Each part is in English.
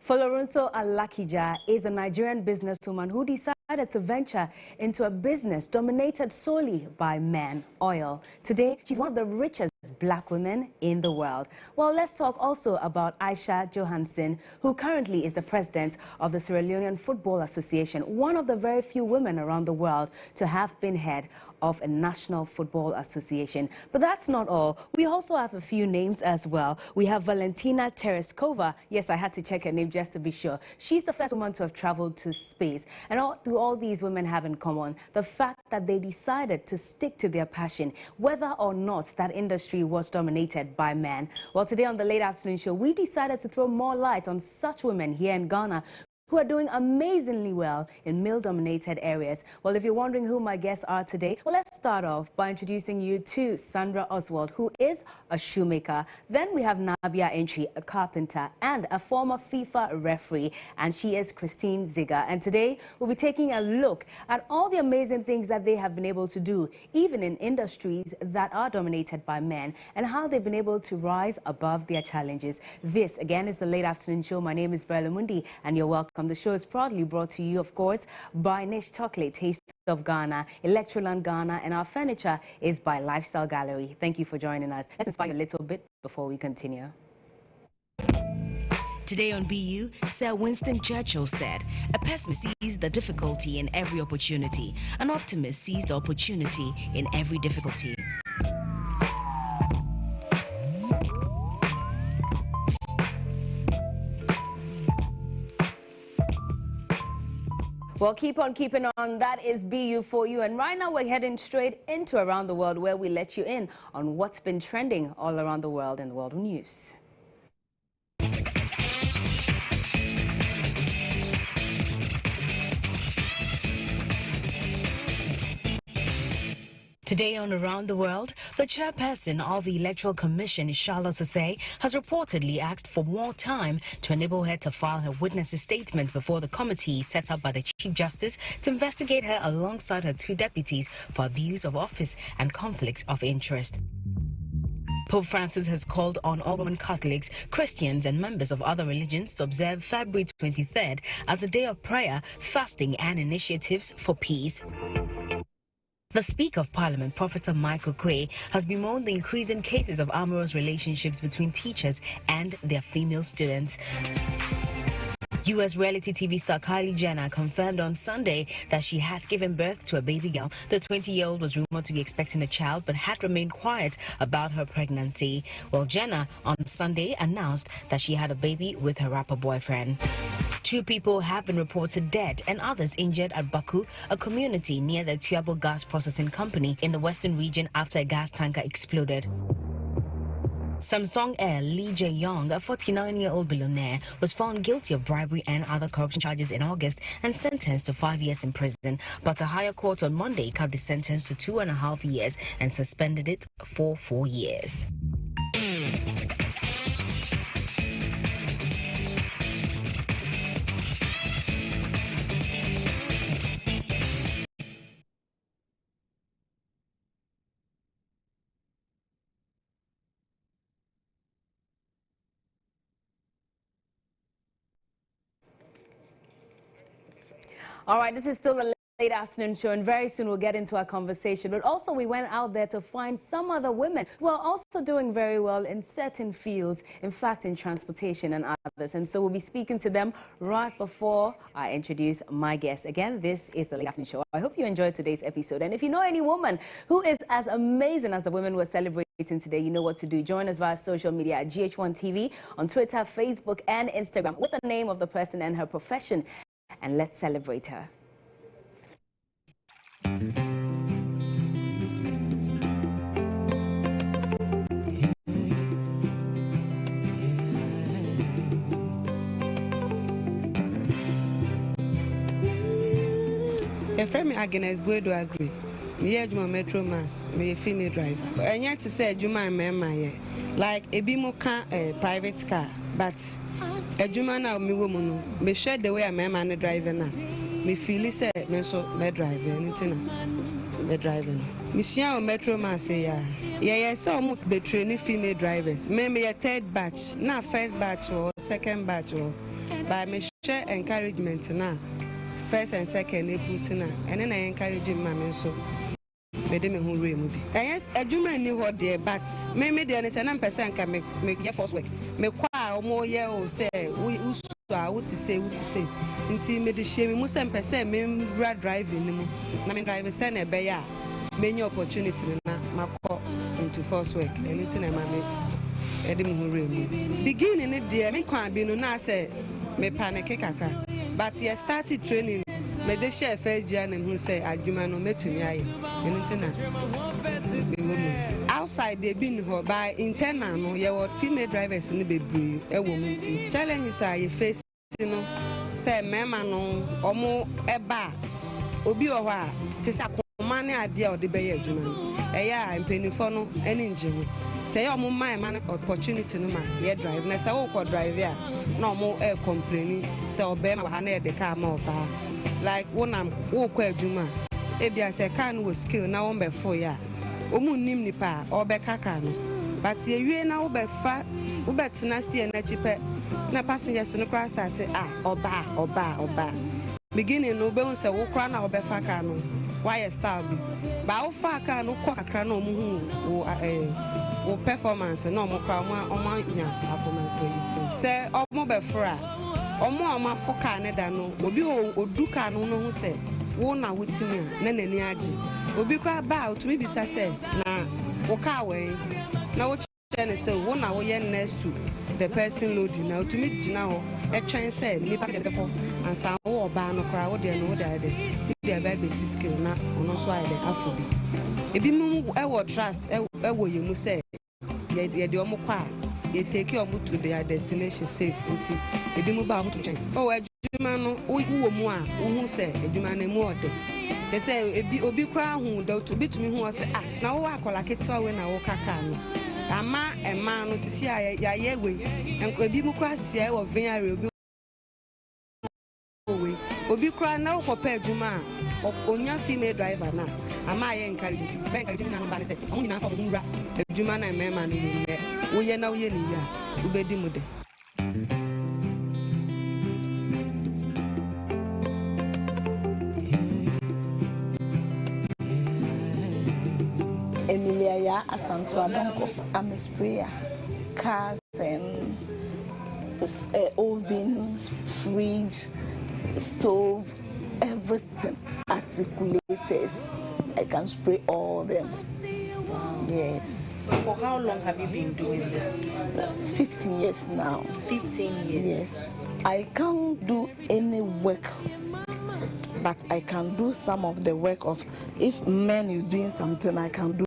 Folorunso Alakija is a Nigerian businesswoman who decided to venture into a business dominated solely by men, oil. Today, she's one of the richest black women in the world. Well, let's talk also about Aisha Johansen, who currently is the president of the Sierra Leonean Football Association, one of the very few women around the world to have been head of a national football association. But that's not all. We also have a few names as well. We have Valentina Tereskova. Yes, I had to check her name just to be sure. She's the first woman to have traveled to space. And all these women have in common the fact that they decided to stick to their passion, whether or not that industry was dominated by men. Well, today on the Late Afternoon Show, we decided to throw more light on such women here in Ghana who are doing amazingly well in male-dominated areas. Well, if you're wondering who my guests are today, well, let's start off by introducing you to Sandra Oswald, who is a shoemaker. Then we have Nabia Entry, a carpenter and a former FIFA referee, and she is Christine Ziga. And today we'll be taking a look at all the amazing things that they have been able to do, even in industries that are dominated by men, and how they've been able to rise above their challenges. This, again, is the Late Afternoon Show. My name is Mundi, and you're welcome. The show is proudly brought to you, of course, by Niche Chocolate, Taste of Ghana, Electroland Ghana, and our furniture is by Lifestyle Gallery. Thank you for joining us. Let's inspire you a little bit before we continue. Today on BU, Sir Winston Churchill said, "A pessimist sees the difficulty in every opportunity. An optimist sees the opportunity in every difficulty." Well, keep on keeping on. That is BU for you. And right now we're heading straight into Around the World, where we let you in on what's been trending all around the world in the world news. Today on Around the World, the chairperson of the Electoral Commission, Charlotte Osei, has reportedly asked for more time to enable her to file her witness statement before the committee set up by the Chief Justice to investigate her alongside her two deputies for abuse of office and conflicts of interest. Pope Francis has called on all Roman Catholics, Christians and members of other religions to observe February 23rd as a day of prayer, fasting and initiatives for peace. The Speaker of Parliament, Professor Michael Quay, has bemoaned the increasing cases of amorous relationships between teachers and their female students. U.S. reality TV star Kylie Jenner confirmed on Sunday that she has given birth to a baby girl. The 20-year-old was rumored to be expecting a child but had remained quiet about her pregnancy. Well, Jenner on Sunday announced that she had a baby with her rapper boyfriend. 2 people have been reported dead and others injured at Baku, a community near the Tuabo gas processing company in the western region after a gas tanker exploded. Samsung Air Lee Jae-yong, a 49-year-old billionaire, was found guilty of bribery and other corruption charges in August and sentenced to 5 years in prison. But a higher court on Monday cut the sentence to 2.5 years and suspended it for 4 years. All right, this is still the Late Afternoon Show, and very soon we'll get into our conversation. But also we went out there to find some other women who are also doing very well in certain fields, in fact, in transportation and others. And so we'll be speaking to them right before I introduce my guest. Again, this is the Late Afternoon Show. I hope you enjoyed today's episode. And if you know any woman who is as amazing as the women we're celebrating today, you know what to do. Join us via social media at GH1 TV on Twitter, Facebook, and Instagram with the name of the person and her profession. And let's celebrate her. A friend Agnes Buedo agree. Me Juma Metro Mass, me a female driver. And yet to say Juma and like a Bimoka private car, but a Juma now me woman, me share the way a man driver now. Me feel say me so me driver anything me driving. Monsieur Metro man say yeah. Yeah, so I'm be training female drivers. Maybe a third batch, not first batch or second batch or by me share encouragement now. First and second they put na, and then I encourage my so. Mede me hu re mu bi. Yes, adwuma ni ho de but me de ne se na person ka me ye force work. Me kwa omo ye o se usu a wo ti say nti me de hye me mu se person me bra driving ni mu. Na me drive se na be ya. Me nye opportunity na makọ into force work. Anything na ma me ede me hu re mu. Beginning ni de me kwa bi no na say me panic kakra. But ye started training me de share first year na hu say adwuma no metumi aye. Anything na outside they been her by internal no your female drivers ni bebre e wo munti challenges are you face no say mema no omo eba obi o ho a te sa koma ne ade a ode be ye adwuma e ya mpenifo no eni nje ho te ya omo man opportunity no ma ye drive na say wo ko drive a na omo e complaining say obe ma ha na e de car ma oba like wonam wo ko adwuma ebia say can wo skill na won be for ya omu nim nipa obeka ka no but ye wie na wo be fa wo betena steer na chipe na passengers no cross start oba beginning no be won say wo kra na wo be fa ka no why style bi ba wo fa ka no kwa kakra na omu hu wo performance na omo kra omo nya akomato yi say omo be fra omo foka ne da no obi odu ka no no hu say wo na wutimi na nani age obi kwa ba otumi bisa say na wo ka we na wo chene say wo na wo ye next to the person loading na otumi gina ho e twen say nipa de ko ansa wo ba no kra wo de no wo da de bi ba be skill na ono so aye de afobi ebi mu e wo trust e wo yemu say ye de omo kwa ye take omo to their destination safe nti ebi mu ba omo to twen o adwuma no wo mu a wo hu say adwuma na mu ode te say obi kra hu da to bitumi hu o say na wo akola ketewa we na wo kaka no ama ema no sisi ya ye we ebi mu kra sisi e wo venare obi kra na wo kopa adwuma a onya female driver na ama ye encourage na no ba say omo nyina fa bo nra adwuma na mema no ye wo ye na wo ye ni wi a ubedi mu de Emilia ya Asanto Adonko. I'm a sprayer, cars and oven, fridge, stove, everything. Articulators. I can spray all them. Yes. For how long have you been doing this? 15 years now. 15 years? Yes. I can't do any work, but I can do some of the work of, if man is doing something, I can do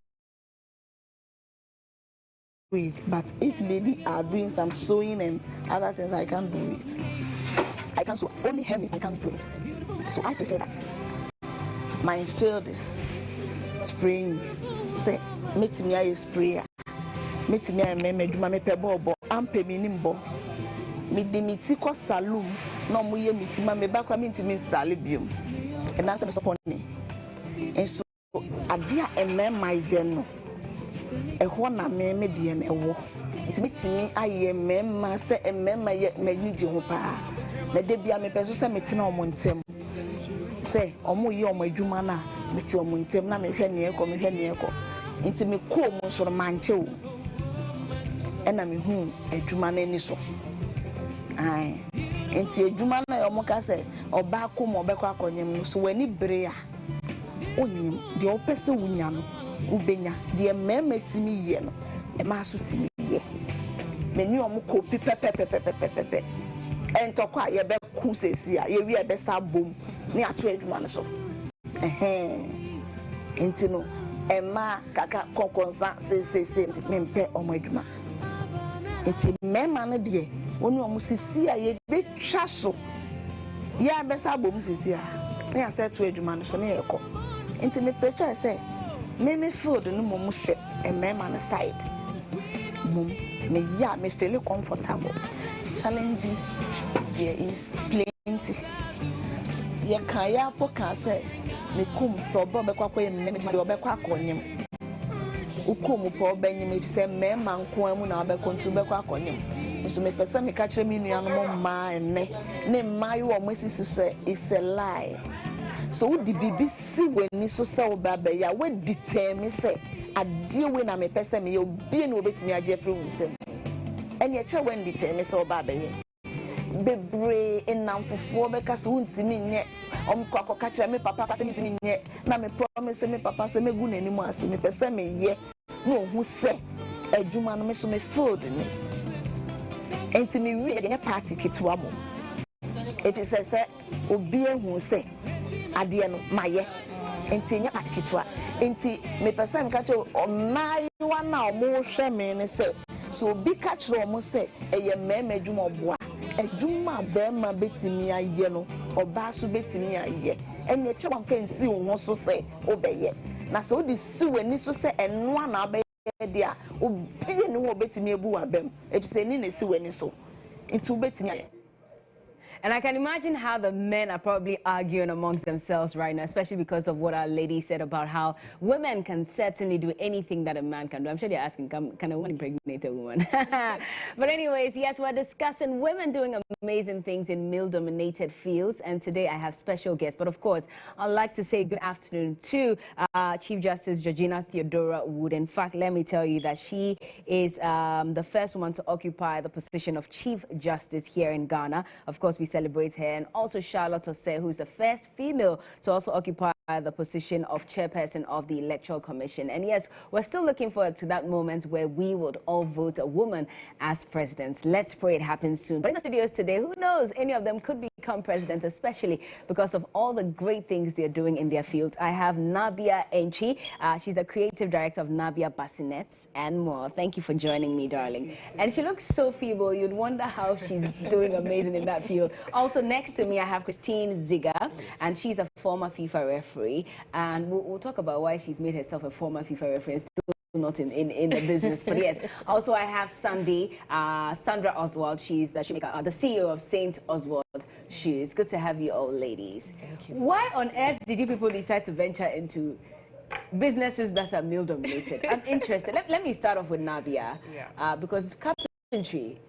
it. But if ladies are doing some sewing and other things, I can't do it. I can sew, only hemming, I can't do it. So I prefer that. My field is spraying. Say, meet me a sprayer. Meet me a me pebo, I'm pay minimbo. Me dimiti ko saloon, no muye mitima me back minti min salibium. And that's a support me. And so, a dear and man my general. A one me median a war. It meets me, I am master and member yet need you pa. The debia me peso meeting on Montem. Say, or more you my jumana, meet your Montem, na me heniaco, me heniaco. Into me cool most of mancho. And I'm home a jumana any so. Aye. Into a jumana or mocase or back home or back on him. So when he brea, onim, the opesa winyano. Ubenya the meme timi ye no e ma so timi ye meni omo kopi pepepepepepepe entokwa ye be ku sesi a ye wi e be sa bom ne ato adwuma no so entino e ma kaka kokonsa se mempe omo adwuma enti mema no de woni omo sisi a ye be twa so ye be sa bom sesi a ne aseto adwuma no so ne ye ko enti me prefer say me feel no mum shit and me man side. Mum me ya me feel comfortable. Challenges there is plenty. Ya kan ya po kan say me kum problem be kwakwa me me de obekwa akonyem. ukomu po benyim if say mema nko amu na obekontu beko akonyem so me pese me ka kire me nuanom ma enne ne mai wo masisi say is a lie so di bibi si weni so say oba ya we determine say ade we na me pese me obi na obetimi age free nsem ene kire when determine say oba ye bebre enamfofo beka so untimi nye kwakwa kire me papa se ntimi nye na me promise me papa se me gu nanimu ase me pese me ye no hu se adwuma no me so me food ni enti me wi ye party kitwa mo eti se obi ehu se ade no maye enti nya party kitwa enti me pese me ka che omai wana o mo hwe me ne se so obi ka kire o mo se eye mema adwuma oboa adwuma bema betimi aye no oba so betimi aye ene kire wan fancy wo so se obeye na so di si wani so se eno na abe dia obi ne wo betimi ebu wabem efise ni na si wani so into betimi aye. And I can imagine how the men are probably arguing amongst themselves right now, especially because of what our lady said about how women can certainly do anything that a man can do. I'm sure they're asking, can a woman impregnate a woman? But anyways, yes, we're discussing women doing amazing things in male-dominated fields. And today I have special guests. But of course, I'd like to say good afternoon to Chief Justice Georgina Theodora Wood. In fact, let me tell you that she is the first woman to occupy the position of Chief Justice here in Ghana. Of course, we celebrate her, and also Charlotte Osei, who is the first female to also occupy the position of chairperson of the Electoral Commission. And yes, we're still looking forward to that moment where we would all vote a woman as president. Let's pray it happens soon. But in the studios today, who knows, any of them could become president, especially because of all the great things they're doing in their fields. I have Nabia Enchi. She's the creative director of Nabia Bassinets and more. Thank you for joining me, darling. And she looks so feeble. You'd wonder how she's doing amazing in that field. Also next to me, I have Christine Ziga, and she's a former FIFA referee. And we'll talk about why she's made herself a former FIFA referee and still not in the business. But yes, also I have Sandra Oswald. She's the shoemaker, the CEO of St. Oswald Shoes. Good to have you all, ladies. Thank you. Why on earth did you people decide to venture into businesses that are male-dominated? I'm interested. Let me start off with Nabia, because carpentry,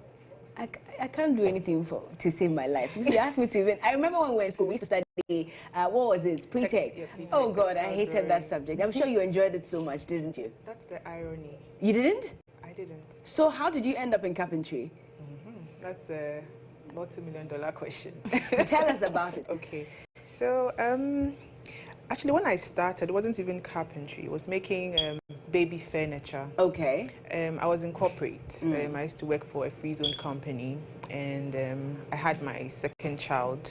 I can't do anything to save my life. If you ask me to even, I remember when we were in school, we used to study, what was it, pre-tech? Oh God, I hated that subject. I'm sure you enjoyed it so much, didn't you? That's the irony. You didn't? I didn't. So how did you end up in carpentry? That's a multi-million-dollar question. Tell us about it. Okay. So, actually, when I started, it wasn't even carpentry. It was making baby furniture. Okay. I was in corporate. I used to work for a free zone company, and I had my second child,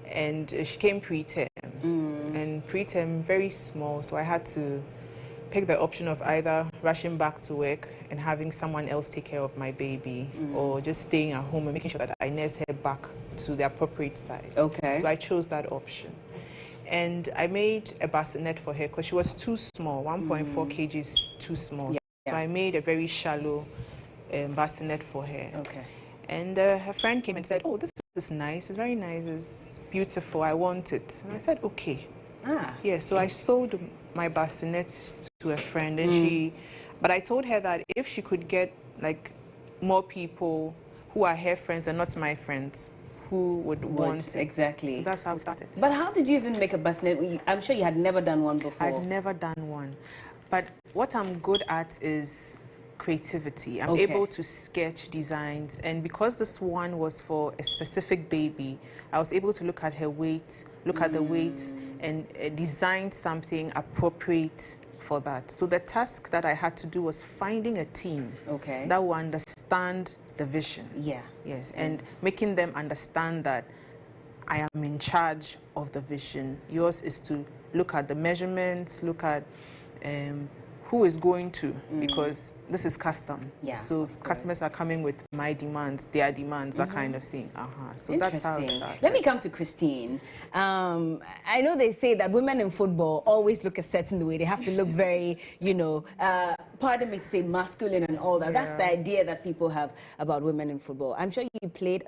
and she came preterm. And preterm, very small, so I had to pick the option of either rushing back to work and having someone else take care of my baby, or just staying at home and making sure that I nurse her back to the appropriate size. Okay. So I chose that option. And I made a bassinet for her because she was too small. 1.4 kg is too small. So I made a very shallow bassinet for her. Okay. And her friend came and said, oh, this is nice. It's very nice. It's beautiful. I want it. And I said, okay. Yeah, so I sold my bassinet to a friend, and but I told her that if she could get like more people who are her friends and not my friends, who would want it. Exactly. So that's how it started. But how did you even make a bassinet? I'm sure you had never done one before. I've never done one. But what I'm good at is creativity. I'm able to sketch designs. And because this one was for a specific baby, I was able to look at her weight, look at the weight, and design something appropriate for that. So the task that I had to do was finding a team that will understand the vision. Yes, and making them understand that I am in charge of the vision. Yours is to look at the measurements, look at who is going to, because this is custom. So customers are coming with my demands, their demands, that kind of thing. So that's how it started. Let me come to Christine. I know they say that women in football always look a certain way. They have to look very, you know, pardon me to say masculine and all that. That's the idea that people have about women in football. I'm sure you played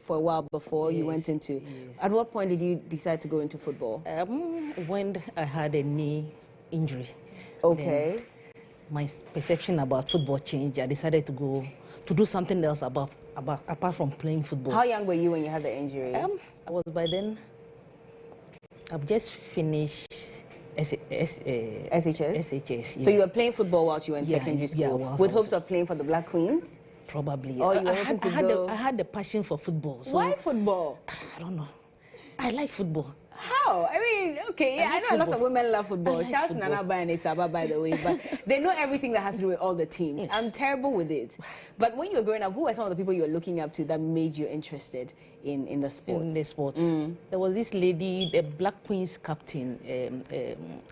for a while before you went into. At what point did you decide to go into football? When I had a knee injury. Okay. my perception about football changed. I decided to go to do something else apart from playing football. How young were you when you had the injury? I was by then. I've just finished SHS. Yeah. So you were playing football whilst you were in secondary school, with hopes of playing for the Black Queens? Probably. Or you were hoping to go... I had the passion for football. So why football? I don't know. I like football. How? I mean, okay, yeah, I know lots of women love football. Shout to Nana and Isaba, by the way, but they know everything that has to do with all the teams. I'm terrible with it. But when you were growing up, who were some of the people you were looking up to that made you interested in the sports? In the sports. There was this lady, the Black Queens captain,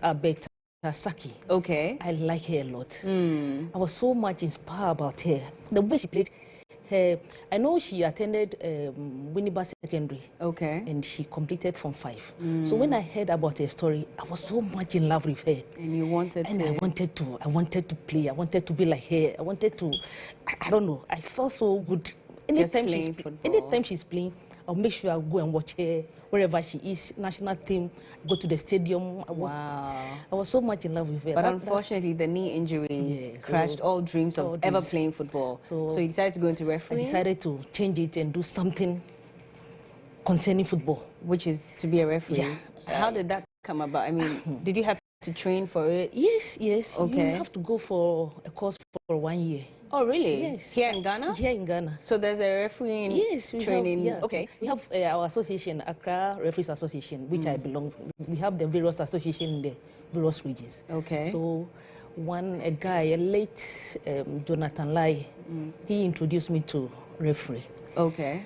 Alberta Saki. Okay. I like her a lot. I was so much inspired about her. The way she played. I know she attended Winneba Secondary. Okay. And she completed Form 5. So when I heard about her story, I was so much in love with her. And you wanted and to? I wanted to play. I wanted to be like her. I wanted to, I don't know. I felt so good. Anytime she's playing, I'll make sure I'll go and watch her wherever she is, national team, go to the stadium. Wow. I was so much in love with her. But unfortunately, the knee injury crashed all dreams of ever playing football. So you decided to go into refereeing? I decided to change it and do something concerning football. Which is to be a referee? Yeah. How did that come about? I mean, did you have to train for it? Yes. Okay. You have to go for a course for 1 year. Oh, really? Yes. Here in Ghana? Here in Ghana. So there's a refereeing training? Okay. We have our association, Accra Referees Association, which I belong. We have the various associations in the various regions. Okay. So a guy, a late Jonathan Lai, he introduced me to referee. Okay.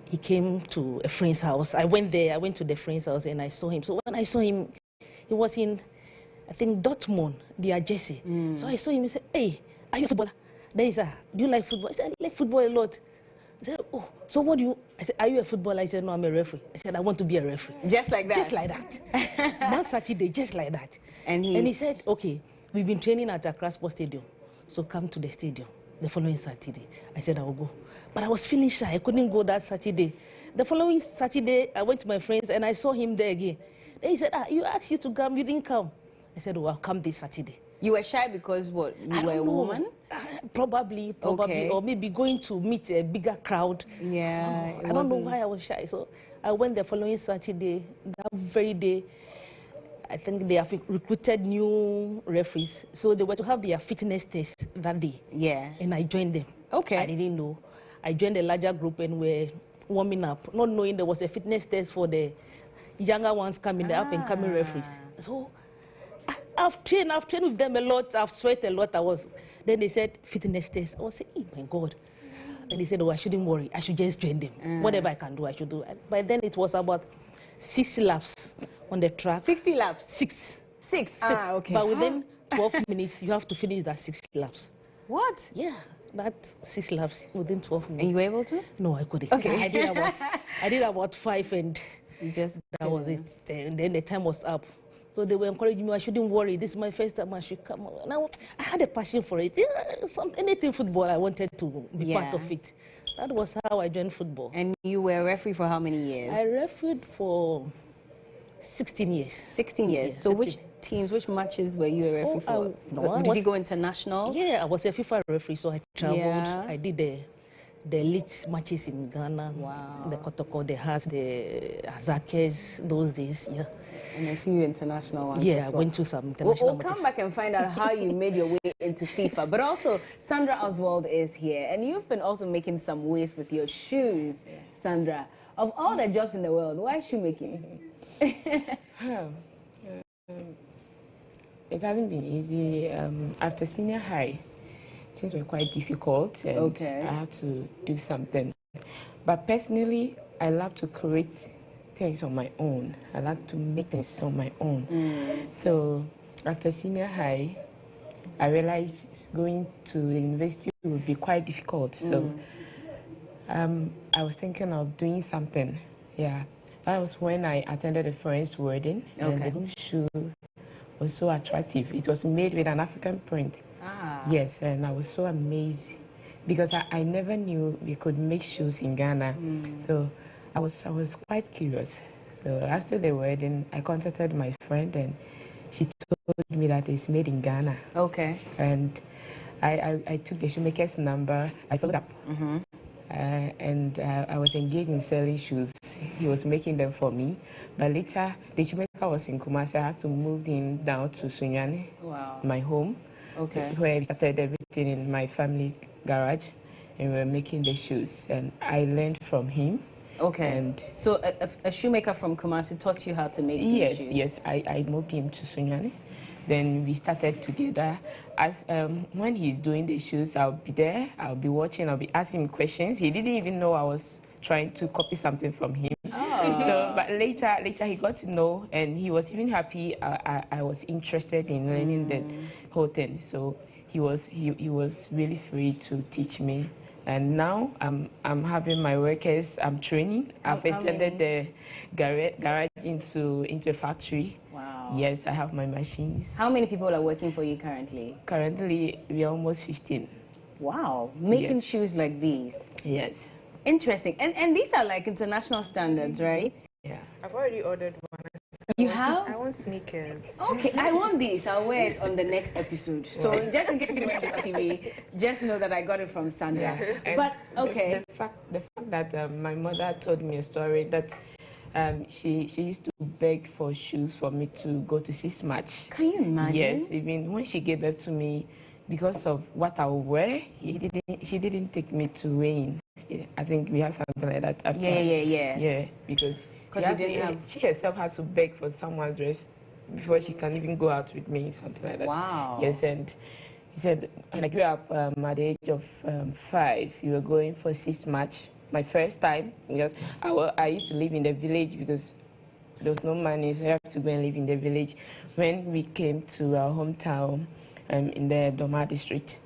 He came to a friend's house. I went to the friend's house and I saw him. So when I saw him, he was in, I think, Dortmund, their jersey. So I saw him and said, hey, are you a footballer? Then he said, do you like football? I said, I like football a lot. I said, oh, so what do you... I said, are you a footballer? I said, no, I'm a referee. I said, I want to be a referee. Just like that? Just like that. One Saturday, just like that. And he said, okay, we've been training at Accra Sports Stadium, so come to the stadium the following Saturday. I said, I will go. But I was feeling shy. I couldn't go that Saturday. The following Saturday, I went to my friends and I saw him there again. Then he said, you asked you to come, you didn't come. I said, oh, I'll come this Saturday. You were shy because what? You were a woman? Probably, okay. Or maybe going to meet a bigger crowd. Yeah. I don't know why I was shy. So I went the following Saturday. That very day, I think they have recruited new referees. So they were to have their fitness test that day. Yeah. And I joined them. Okay. I didn't know. I joined a larger group and we're warming up, not knowing there was a fitness test for the younger ones coming, the up and coming referees. So I've trained with them a lot. I've sweated a lot. Then they said fitness test. I was saying, oh my God. And they said, oh, I shouldn't worry. I should just join them. Whatever I can do, I should do. And by then it was about 60 laps on the track. 60 laps? Six. Okay. But within 12 minutes, you have to finish that 60 laps. What? Yeah. That 6 laps within 12 minutes. And you were able to? No, I couldn't. Okay. I did about 5 and that was it. And then the time was up. So they were encouraging me, I shouldn't worry. This is my first time, I should come. Now, I had a passion for it. Anything football, I wanted to be part of it. That was how I joined football. And you were a referee for how many years? I refereed for 16 years. 16 years. So 16. Which matches were you a referee for? Did you go international? Yeah, I was a FIFA referee, so I traveled. Yeah. I did the elite matches in Ghana. Wow. The Kotoko, the Hearts, the Azakes, those days, yeah. And a few international ones. Yeah, I went to some international We'll come back and find out how you made your way into FIFA. But also, Sandra Oswald is here. And you've been also making some waves with your shoes, Sandra. Of all the jobs in the world, why shoemaking? It hasn't been easy. After senior high, things were quite difficult. And I had to do something. But personally, I love to create things on my own. I like to make things on my own. So after senior high, I realized going to the university would be quite difficult. So I was thinking of doing something. Yeah, that was when I attended a friend's wedding. And the shoe was so attractive. It was made with an African print. Yes, and I was so amazed because I never knew we could make shoes in Ghana. So I was quite curious. So after the wedding, I contacted my friend and she told me that it's made in Ghana. Okay. And I took the shoemaker's number. I followed up. And I was engaged in selling shoes. He was making them for me. But later, the shoemaker was in Kumasi. I had to move him down to Sunyani, my home, where we started everything in my family's garage. And we were making the shoes. And I learned from him. Okay. And so a shoemaker from Kumasi taught you how to make these shoes? Yes. I moved him to Sunyani. Then we started together. As when he's doing the shoes, I'll be there. I'll be watching. I'll be asking him questions. He didn't even know I was trying to copy something from him. So, but later he got to know, and he was even happy. I was interested in learning the whole thing. So he was really free to teach me. And now I'm having my workers. I'm training. I've extended the garage into a factory. Wow. Yes, I have my machines. How many people are working for you currently? Currently, we are almost 15. Wow, making shoes like these. Yes. Interesting. And these are like international standards, right? Yeah. I've already ordered one. You have? I want sneakers. Okay, I want these. I'll wear it on the next episode. So just in case you wear this on TV, just know that I got it from Sandra. Yeah. But okay. The fact that my mother told me a story that she used to beg for shoes for me to go to Six Match. Can you imagine? Yes, even when she gave birth to me, because of what I would wear, she didn't take me to Wayne. I think we have something like that after. Yeah, because she herself has to beg for someone's dress before she can even go out with me, something like that. Wow. Yes, and he said, when I grew up at the age of 5, we were going for Six Match. My first time, because I used to live in the village because there was no money, so I had to go and live in the village. When we came to our hometown in the Doma district,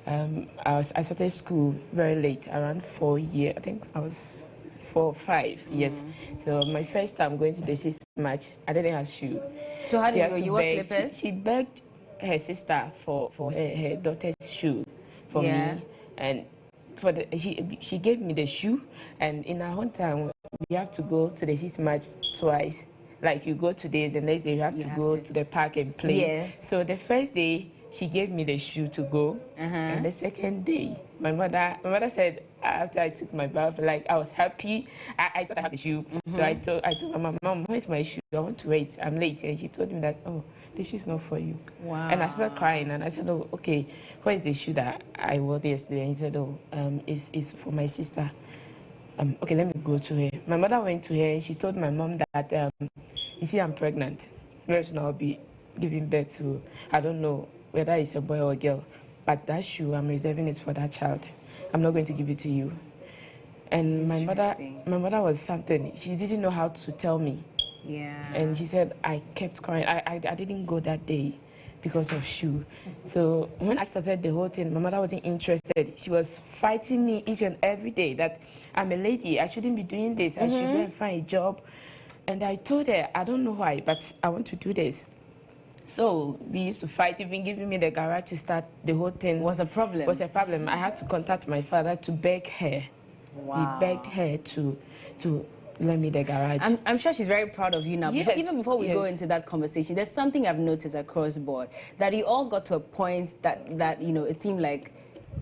I started school very late, around 4 years. I think I was 4 or 5 years. So my first time going to the Six Match, I didn't have shoe. So how did you go? You wore slippers? She begged her sister for her daughter's shoe for me, and she gave me the shoe. And in our hometown, we have to go to the Six Match twice. Like you go today, the next day you have to go to the park and play. Yes. So the first day she gave me the shoe to go, and the second day my mother said, after I took my bath, like I was happy. I thought I had the shoe, so I told my mom, where's my shoe? I want to wait. I'm late, and she told me that, oh, the shoe's not for you. Wow. And I started crying, and I said, oh, okay, where is the shoe that I wore yesterday? And he said, oh, it's for my sister. Okay, let me go to her. My mother went to her, and she told my mom that, you see, I'm pregnant. Very soon I'll be giving birth to, I don't know whether it's a boy or a girl, but that shoe, I'm reserving it for that child. I'm not going to give it to you. And my mother was something. She didn't know how to tell me. Yeah. And she said, I kept crying. I didn't go that day because of shoe. So when I started the whole thing, my mother wasn't interested. She was fighting me each and every day that I'm a lady. I shouldn't be doing this. I should go and find a job. And I told her, I don't know why, but I want to do this. So we used to fight, even giving me the garage to start the whole thing. Was a problem. I had to contact my father to beg her. Wow. We begged her to lend me the garage. I'm sure she's very proud of you now. Yes. Even before we go into that conversation, there's something I've noticed across the board, that you all got to a point that you know, it seemed like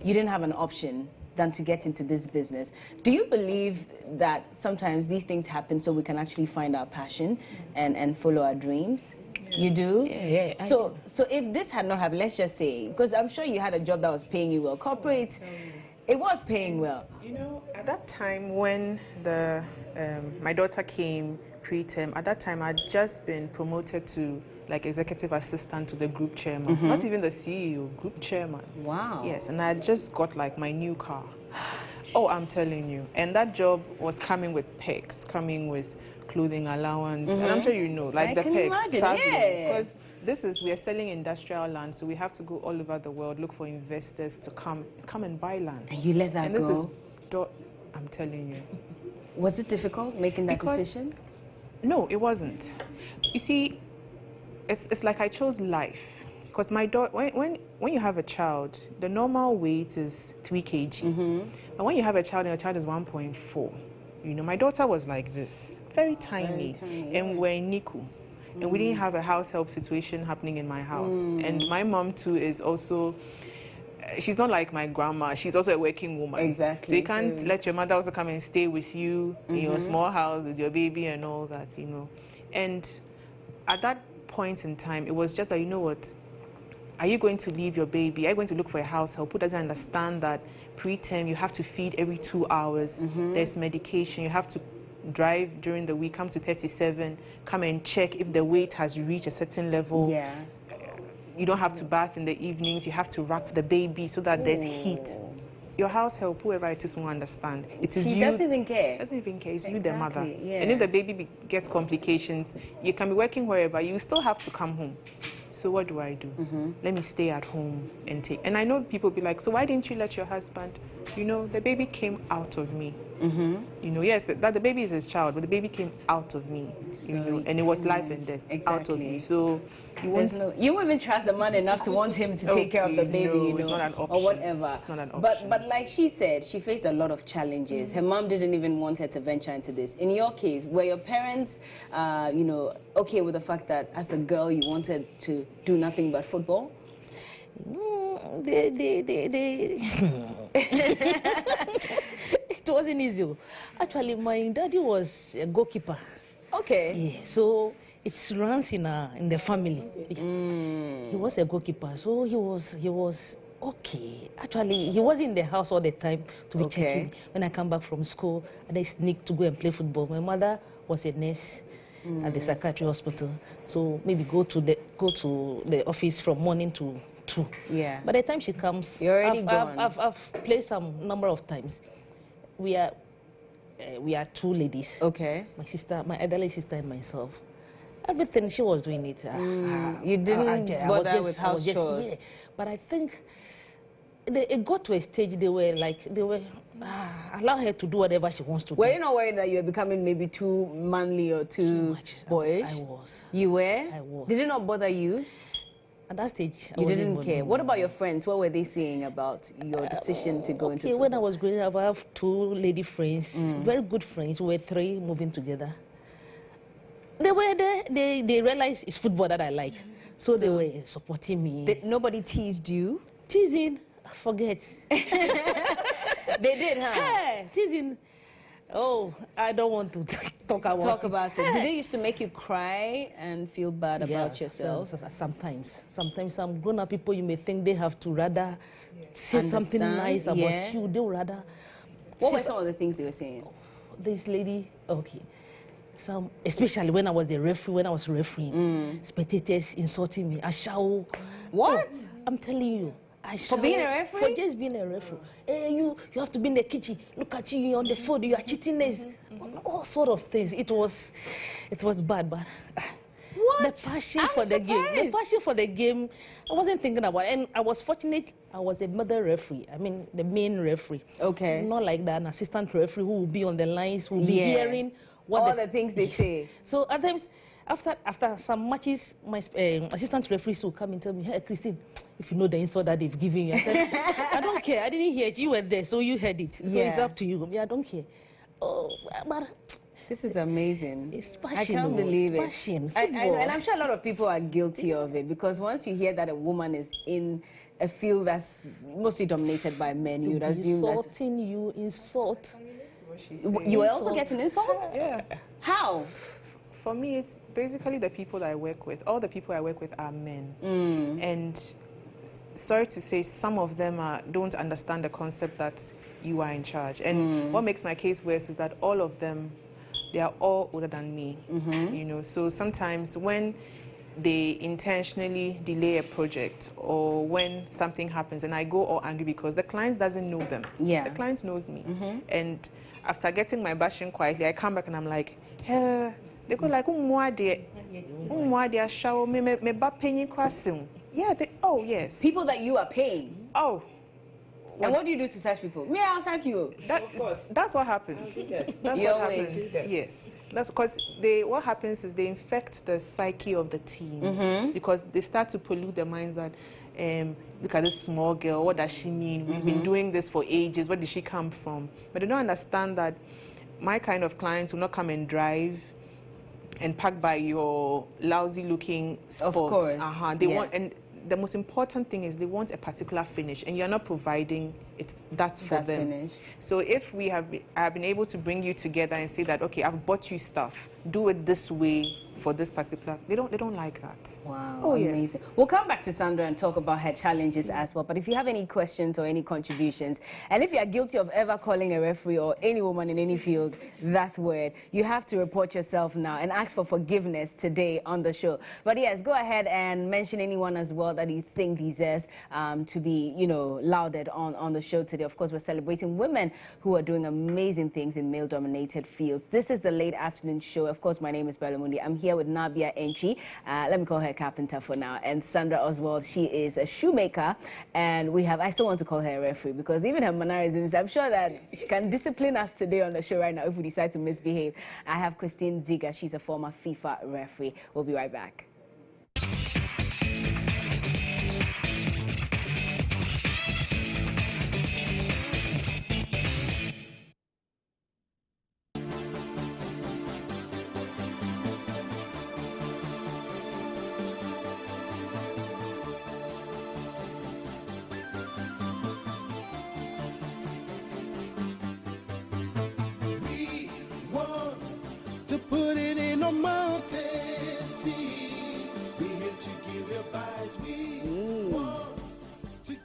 you didn't have an option than to get into this business. Do you believe that sometimes these things happen so we can actually find our passion and follow our dreams? You do? Yeah. So if this had not happened, let's just say, because I'm sure you had a job that was paying you well, corporate, it was paying well. You know, at that time when my daughter came preterm, at that time I'd just been promoted to like executive assistant to the group chairman, not even the CEO, group chairman. Wow. Yes, and I just got like my new car. Oh, I'm telling you. And that job was coming with perks, coming with clothing allowance, and I'm sure you know, like the perks, traveling. Because we are selling industrial land, so we have to go all over the world, look for investors to come and buy land. And you let that go? I'm telling you. Was it difficult making that decision? No, it wasn't. You see, it's like I chose life. Because my daughter, when you have a child, the normal weight is 3 kg. And when you have a child and your child is 1.4, you know, my daughter was like this, very tiny. And we're in NICU. and we didn't have a house help situation happening in my house. And my mom too is also, she's not like my grandma. She's also a working woman. Exactly. So you can't let your mother also come and stay with you in your small house with your baby and all that, you know. And at that point in time, it was just that, you know what, are you going to leave your baby? Are you going to look for a house help who doesn't understand that preterm you have to feed every 2 hours? There's medication. You have to drive during the week, come to 37, come and check if the weight has reached a certain level. Yeah. You don't have to bath in the evenings. You have to wrap the baby so that there's heat. Your house help, whoever it is, will understand. It is She you. doesn't even care. She doesn't even care. It's you, the mother. Yeah. And if the baby gets complications, you can be working wherever. You still have to come home. So what do I do? Let me stay at home and take. And I know people be like, so why didn't you let your husband? You know, the baby came out of me. You know, yes, that the baby is his child, but the baby came out of me. So you know, and it was life and death out of me. So you won't. You won't even trust the man enough to want him to take care of the baby, no, you know, it's not an option. or whatever. It's not an option. But like she said, she faced a lot of challenges. Her mom didn't even want her to venture into this. In your case, were your parents, you know, okay with the fact that as a girl you wanted to do nothing but football? It wasn't easy. Actually, my daddy was a goalkeeper. Okay. Yeah, so it runs in the family. He was a goalkeeper, so he was okay. Actually, he was in the house all the time to be checking. When I come back from school, and I sneak to go and play football. My mother was a nurse at the psychiatry hospital, so maybe go to the office from morning to 2. Yeah. By the time she comes, you're already gone. I've played some number of times. We are 2 ladies. Okay. My sister, my elderly sister, and myself. Everything she was doing it. You didn't bother with house chores. Yeah, but I think it got to a stage they were allow her to do whatever she wants to do. Were you not worried that you were becoming maybe too manly or too boyish? I was. You were? I was. Did it not bother you? At that stage, you didn't care. What about your friends? What were they saying about your decision to go into football? When I was growing up, I have 2 lady friends, very good friends. We were 3 moving together. They were there. They realized it's football that I like, so they were supporting me. Nobody teased you? Teasing, forget. They did, huh? Hey, teasing. Oh, I don't want to talk about it. Did they used to make you cry and feel bad about yourself? Sometimes some grown-up people, you may think they have to rather say something nice about you. They would rather. What were some of the things they were saying? This lady, okay. Especially when I was the referee, when I was refereeing, spectators insulting me. I shout. What? I'm telling you. For being a referee? For just being a referee. Hey, you have to be in the kitchen. Look at you, you're on the field, you are cheating us. All sort of things. It was bad, but what? The passion for the game. The passion for the game, I wasn't thinking about it. And I was fortunate, I was a mother referee. I mean, the main referee. Okay. Not like that, an assistant referee who will be on the lines, who will be hearing what all the things they say. So at times, after some matches, my assistant referees will come and tell me, hey, Christine, if you know the insult that they've given you. I said, I don't care. I didn't hear it. You were there, so you heard it. So it's up to you. Yeah, I don't care. Oh, but this is amazing. It's passion. I can't believe it. Passion. And I'm sure a lot of people are guilty of it, because once you hear that a woman is in a field that's mostly dominated by men, you'd assume that... Insulting you, insult. You were also getting insults? Yeah. How? For me, it's basically the people that I work with. All the people I work with are men. And sorry to say, some of them don't understand the concept that you are in charge. And what makes my case worse is that all of them, they are all older than me. You know, so sometimes when they intentionally delay a project, or when something happens and I go all angry because the client doesn't know them. The client knows me. And after getting my bashing quietly, I come back and I'm like, hey, they go like, yeah, oh yes. People that you are paying? Oh. And what do you do to such people? Me, I'll sack you. That's what happens. That's what happens. Yes. That's because what happens is they infect the psyche of the team, because they start to pollute their minds that, look at this small girl, what does she mean? We've been doing this for ages, where did she come from? But they don't understand that my kind of clients will not come and drive and packed by your lousy-looking spots. Of course. They want, and the most important thing is they want a particular finish, and you're not providing it. That's for them. Finish. So if I have been able to bring you together and say that, okay, I've bought you stuff, do it this way for this particular, they don't like that. Wow. Oh, amazing. Yes. We'll come back to Sandra and talk about her challenges as well. But if you have any questions or any contributions, and if you are guilty of ever calling a referee or any woman in any field that word, you have to report yourself now and ask for forgiveness today on the show. But yes, go ahead and mention anyone as well that you think deserves to be, lauded on the show today. Of course, we're celebrating women who are doing amazing things in male-dominated fields. This is the late afternoon show. Of course, my name is Mundi. I'm here with Nabia Entry. Let me call her carpenter for now. And Sandra Oswald, she is a shoemaker. And I still want to call her a referee because even her mannerisms, I'm sure that she can discipline us today on the show right now if we decide to misbehave. I have Christine Ziga. She's a former FIFA referee. We'll be right back.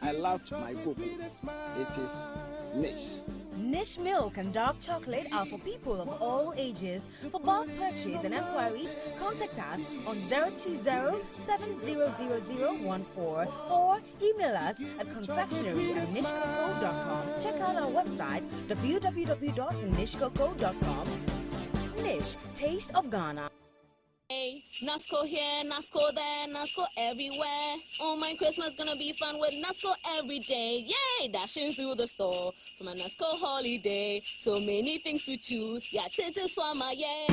I love my cocoa. It is Nish. Nish Milk and Dark Chocolate are for people of all ages. For bulk purchase and enquiries, contact us on 020-700014 or email us at confectionery@nishcoco.com. Check out our website www.nishcoco.com. Nish, Taste of Ghana. Hey, Nasco here, Nasco there, Nasco everywhere. Oh, my Christmas gonna be fun with Nasco every day. Yay, dashing through the store from a Nasco holiday. So many things to choose. Yeah, titi swama, yay.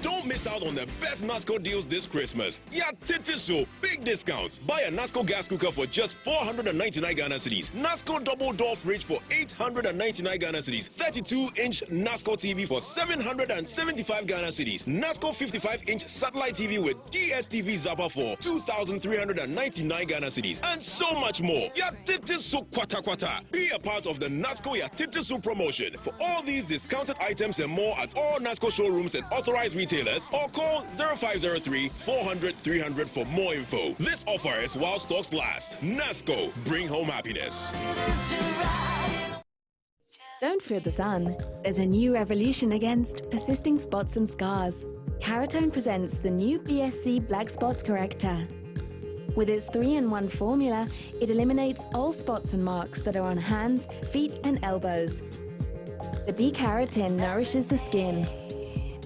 Don't miss out on the best Nasco deals this Christmas. Yeah, titi so big discounts. Buy a Nasco gas cooker for just 499 Ghana cedis. Nasco double door fridge for 899 Ghana cedis. 32-inch Nasco TV for 775 Ghana cedis. Nasco 55-inch satellite TV with DSTV Zappa for 2,399 Ghana cedis. And so much more. Yeah, titi so kwata kwata. Be a part of the Nasco Yeah titi so promotion. For all these discounted items and more at all Nasco showrooms and authorized retailers, or call 0503-400-300 for more info. This offer is while stocks last. Nasco, bring home happiness. Don't fear the sun. There's a new revolution against persisting spots and scars. Keratone presents the new BSC Black Spots Corrector. With its 3-in-1 formula, it eliminates all spots and marks that are on hands, feet and elbows. The B-carotene nourishes the skin.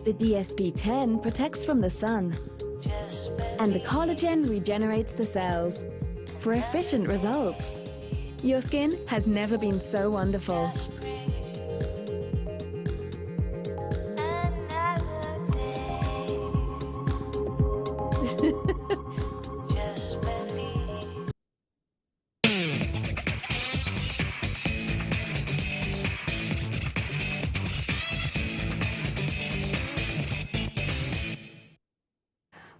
The DSP-10 protects from the sun. And the collagen regenerates the cells for efficient results. Your skin has never been so wonderful.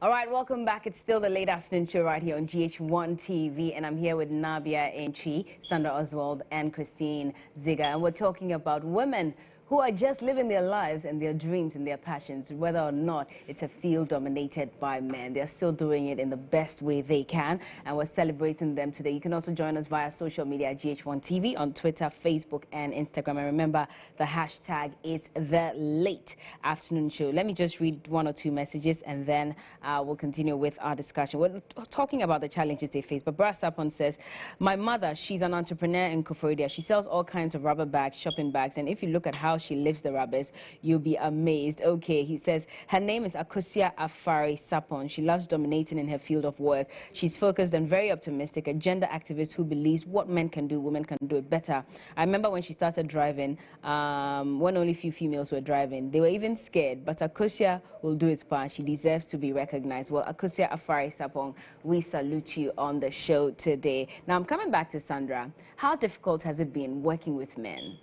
All right, welcome back. It's still the late afternoon show right here on GH1 TV, and I'm here with Nabia Entry, Sandra Oswald, and Christine Ziga, and we're talking about women who are just living their lives and their dreams and their passions, whether or not it's a field dominated by men. They're still doing it in the best way they can, and we're celebrating them today. You can also join us via social media at GH1 TV on Twitter, Facebook, and Instagram. And remember, the hashtag is the late afternoon show. Let me just read one or two messages, and then we'll continue with our discussion. We're talking about the challenges they face, but Bra Sapon says, my mother, she's an entrepreneur in Koforidua. She sells all kinds of rubber bags, shopping bags, and if you look at how she lifts the rubbers, you'll be amazed. Okay, he says her name is Akusia Afari Sapon. She loves dominating in her field of work. She's focused and very optimistic, a gender activist who believes what men can do, women can do it better. I remember when she started driving, when only few females were driving, they were even scared, but Akusia will do its part. She deserves to be recognized. Well, Akusia Afari Sapon, we salute you on the show today. Now I'm coming back to Sandra. How difficult has it been working with men?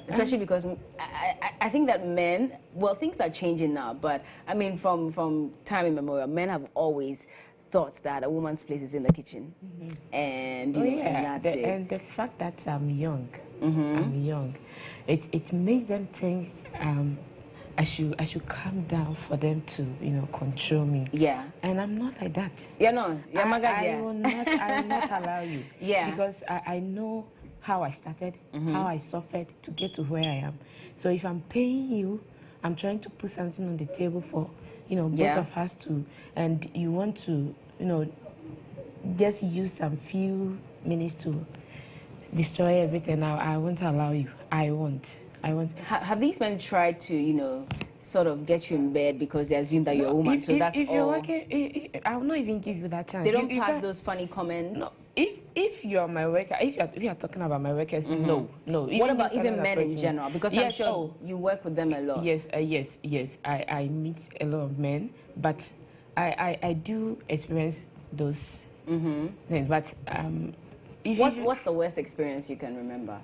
Especially because I think that men, well, things are changing now, but I mean, from time immemorial, men have always thought that a woman's place is in the kitchen. And, you know, and that's it. And the fact that I'm young, it makes them think I should calm down for them to, you know, control me. Yeah. And I'm not like that. You're not. I will not allow you. Yeah. Because I know how I started, how I suffered to get to where I am. So if I'm paying you, I'm trying to put something on the table for, you know, both of us to, and you want to, you know, just use some few minutes to destroy everything. I won't allow you. I won't. Have these men tried to, you know, sort of get you in bed because they assume that you're a woman? So that's if all. You're working, I will not even give you that chance. They don't pass those funny comments. No. If you're my worker, if you're talking about my workers, no. What about even men in general? Because I'm sure you work with them a lot. Yes, I meet a lot of men, but I do experience those things. But what's the worst experience you can remember?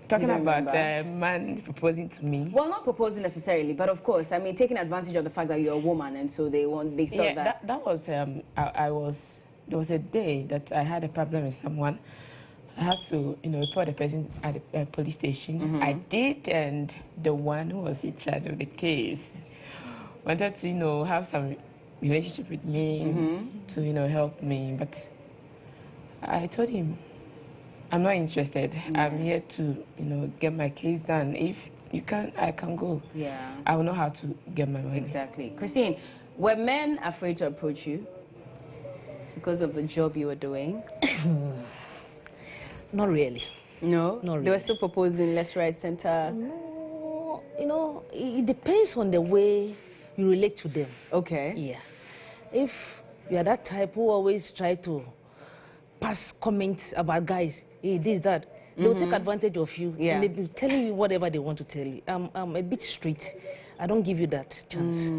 Talking about a man proposing to me. Well, not proposing necessarily, but of course, I mean, taking advantage of the fact that you're a woman, and so they thought that was there was a day that I had a problem with someone. I had to, you know, report the person at the police station. I did, and the one who was in charge of the case wanted to, you know, have some relationship with me to, you know, help me, but I told him, I'm not interested. I'm here to, you know, get my case done. If you can't, I can go. Yeah. I will know how to get my money. Exactly. Christine, were men afraid to approach you because of the job you were doing? Not really. No? Not really. They were still proposing left, right, center? No, you know, it depends on the way you relate to them. Okay. Yeah. If you are that type who always try to pass comments about guys, hey, this, that, they'll take advantage of you. Yeah. And they'll be telling you whatever they want to tell you. I'm a bit straight. I don't give you that chance.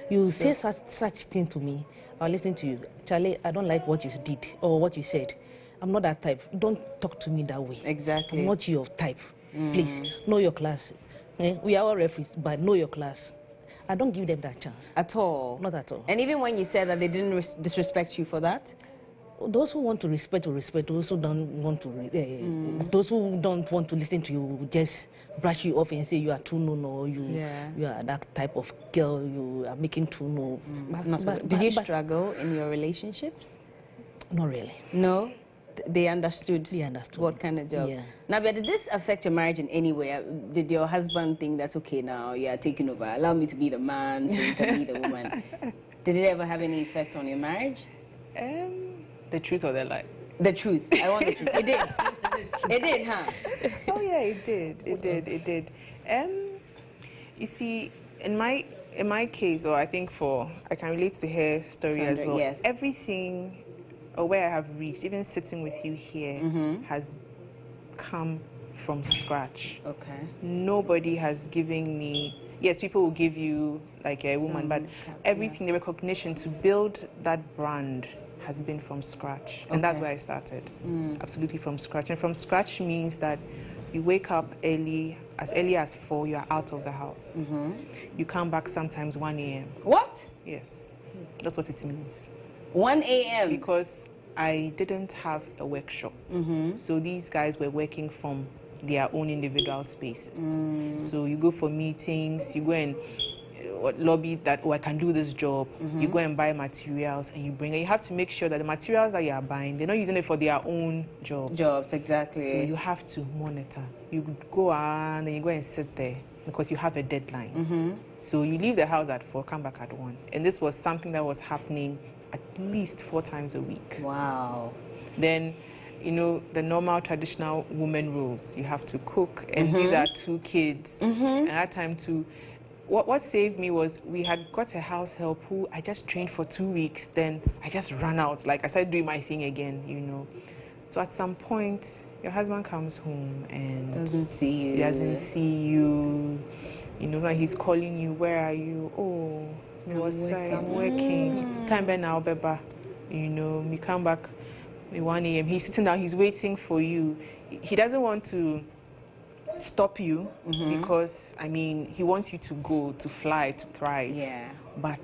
You say such things to me, I'll listen to you. Charlie, I don't like what you did or what you said. I'm not that type. Don't talk to me that way. Exactly. I'm not your type. Please, know your class. We are all referees, but know your class. I don't give them that chance. At all? Not at all. And even when you said that they didn't disrespect you for that? Those who want to respect will respect. Those who don't want to, those who don't want to listen to you will just brush you off and say you are too no, or you are that type of girl. You are making too no. Did you struggle in your relationships? Not really. No. They understood. They understood what kind of job. Yeah. Now, but did this affect your marriage in any way? Did your husband think that's okay now? You are taking over. Allow me to be the man, so you can be the woman. Did it ever have any effect on your marriage? The truth or the lie? The truth. I want the truth. It did. It did, huh? Oh yeah, it did. It did. You see, in my case, or I think I can relate to her story as well. Yes. Everything, or where I have reached, even sitting with you here, has come from scratch. Okay. Nobody has given me. Yes, people will give you like a woman, but everything, the recognition to build that brand has been from scratch. And that's where I started. Absolutely from scratch. And from scratch means that you wake up early as 4, you are out of the house. You come back sometimes 1 a.m. What? Yes, that's what it means. 1 a.m. Because I didn't have a workshop. So these guys were working from their own individual spaces. So you go for meetings, you go and lobby that, oh, I can do this job. You go and buy materials and you bring it. You have to make sure that the materials that you are buying, they're not using it for their own jobs. Exactly. So you have to monitor. You go on and you go and sit there because you have a deadline. So you leave the house at 4, come back at 1. And this was something that was happening at least 4 times a week. Wow. Then, you know, the normal traditional woman roles. You have to cook, and these are 2 kids. And at that time too, what saved me was we had got a house help who I just trained for 2 weeks, then I just ran out. Like I started doing my thing again, you know. So at some point, your husband comes home and doesn't see you. He doesn't see you. You know, like he's calling you, where are you? Oh, I'm working. Time by now, Beba. You know, you come back 1 a.m. He's sitting down, he's waiting for you. He doesn't want to stop you because, I mean, he wants you to go, to fly, to thrive. Yeah. But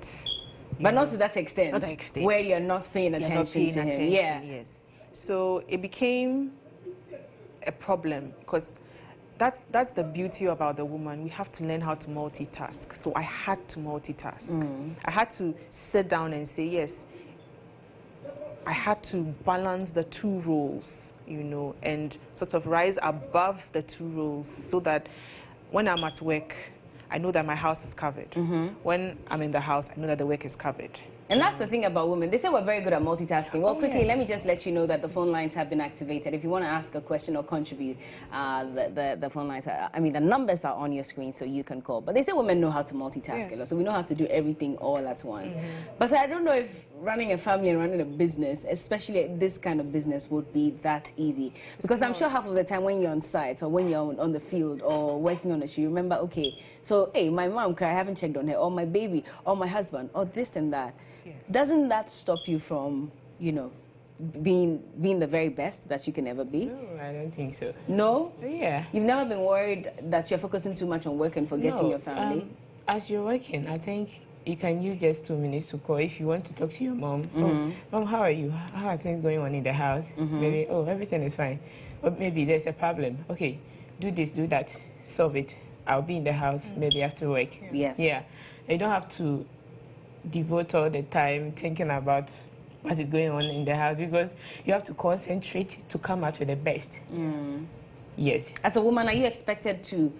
not to that extent. Not that extent. Where you're not paying attention to him. Yeah. Yes. So it became a problem because that's the beauty about the woman. We have to learn how to multitask. So I had to multitask. I had to sit down and say, yes, I had to balance the two roles, you know, and sort of rise above the two roles so that when I'm at work, I know that my house is covered. When I'm in the house, I know that the work is covered. And that's the thing about women. They say we're very good at multitasking. Well, quickly, let me just let you know that the phone lines have been activated. If you want to ask a question or contribute, the phone lines are, I mean, the numbers are on your screen so you can call. But they say women know how to multitask a lot, so we know how to do everything all at once. But I don't know if running a family and running a business, especially this kind of business, would be that easy. Because I'm sure half of the time when you're on site or when you're on the field or working on a show, you remember, okay, so, hey, my mom, I haven't checked on her, or my baby, or my husband, or this and that. Yes. Doesn't that stop you from, you know, being the very best that you can ever be? No, I don't think so. No? Yeah. You've never been worried that you're focusing too much on work and forgetting your family? As you're working, I think you can use just 2 minutes to call if you want to talk to your mom. Oh, Mom, how are you? How are things going on in the house? Maybe, oh, everything is fine. But maybe there's a problem. Okay, do this, do that, solve it. I'll be in the house maybe after work. Yes. Yeah. You don't have to devote all the time thinking about what is going on in the house because you have to concentrate to come out with the best. Yes. As a woman, are you expected to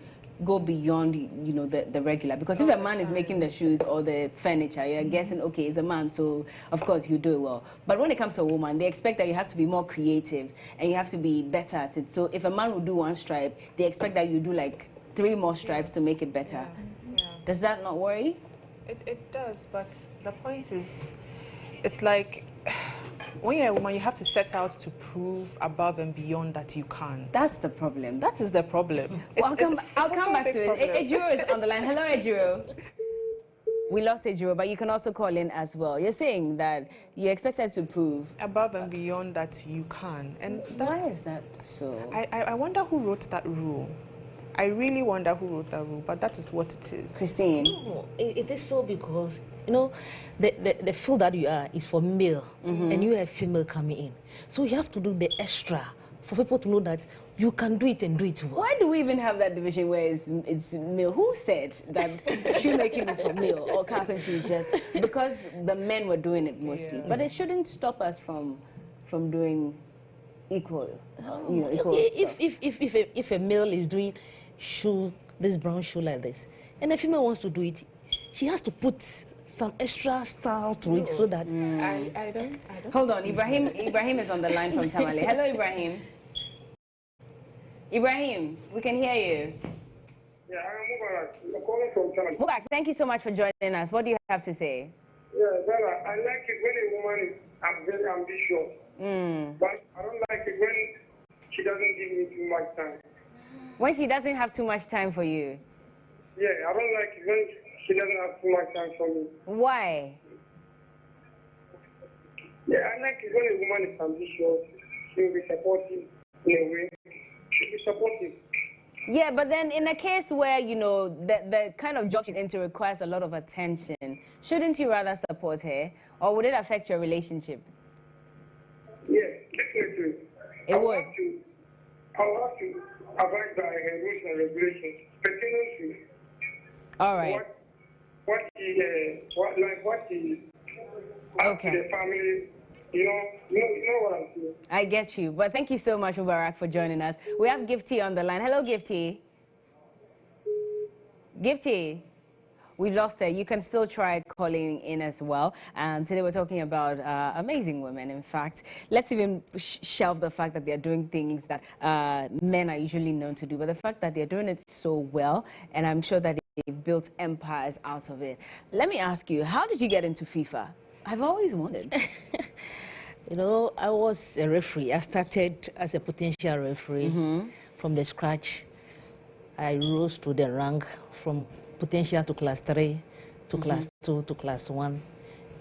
go beyond, you know, the regular? Because if a man is making the shoes or the furniture, you're guessing, okay, it's a man, so of course he'll do it well. But when it comes to a woman, they expect that you have to be more creative and you have to be better at it. So if a man will do one stripe, they expect that you do like 3 more stripes to make it better. Does that not worry? It does, but the point is, it's like when you're a woman, you have to set out to prove above and beyond that you can. That's the problem. That is the problem. Well, I'll come back to it. Ejiro is on the line. Hello, Ejiro. We lost Ejiro, but you can also call in as well. You're saying that you're expected to prove above and beyond that you can. And why is that so? I wonder who wrote that rule. I really wonder who wrote that rule, but that is what it is. Christine? No, it is so because, you know, the field that you are is for male, and you have female coming in. So you have to do the extra for people to know that you can do it and do it well. Why do we even have that division where it's male? Who said that shoemaking is for male or carpentry is just because the men were doing it mostly? But it shouldn't stop us from doing equal. You know, equal if a male is doing this brown shoe like this, and a female wants to do it, she has to put some extra style to it so that I don't hold on. Ibrahim is on the line from Tamale. Hello, Ibrahim. Ibrahim, we can hear you. Yeah, I'm calling from Tamale. Mubarak, thank you so much for joining us. What do you have to say? Yeah, Bella, I like it when a woman is very ambitious. But I don't like it when she doesn't give me too much time. When she doesn't have too much time for you? Yeah, I don't like it when she doesn't have too much time for me. Why? Yeah, I like it when a woman is ambitious. She will be supportive in a way. She'll be supportive. Yeah, but then in a case where, you know, the kind of job she's into requires a lot of attention, shouldn't you rather support her? Or would it affect your relationship? Yes, definitely. It would. I will have to abide by her rules and regulations. Pertaining to all right. What she okay. The family, you know what I'm saying. I get you. But thank you so much, Mubarak, for joining us. We have Gifty on the line. Hello, Gifty. Gifty. We lost her. You can still try calling in as well. And today we're talking about amazing women. In fact, let's even shelve the fact that they're doing things that men are usually known to do, but the fact that they're doing it so well, and I'm sure that they've built empires out of it. Let me ask you, how did you get into FIFA? I've always wondered. You know, I was a referee. I started as a potential referee from the scratch. I rose to the rank from potential to class 3, to class 2, to class 1.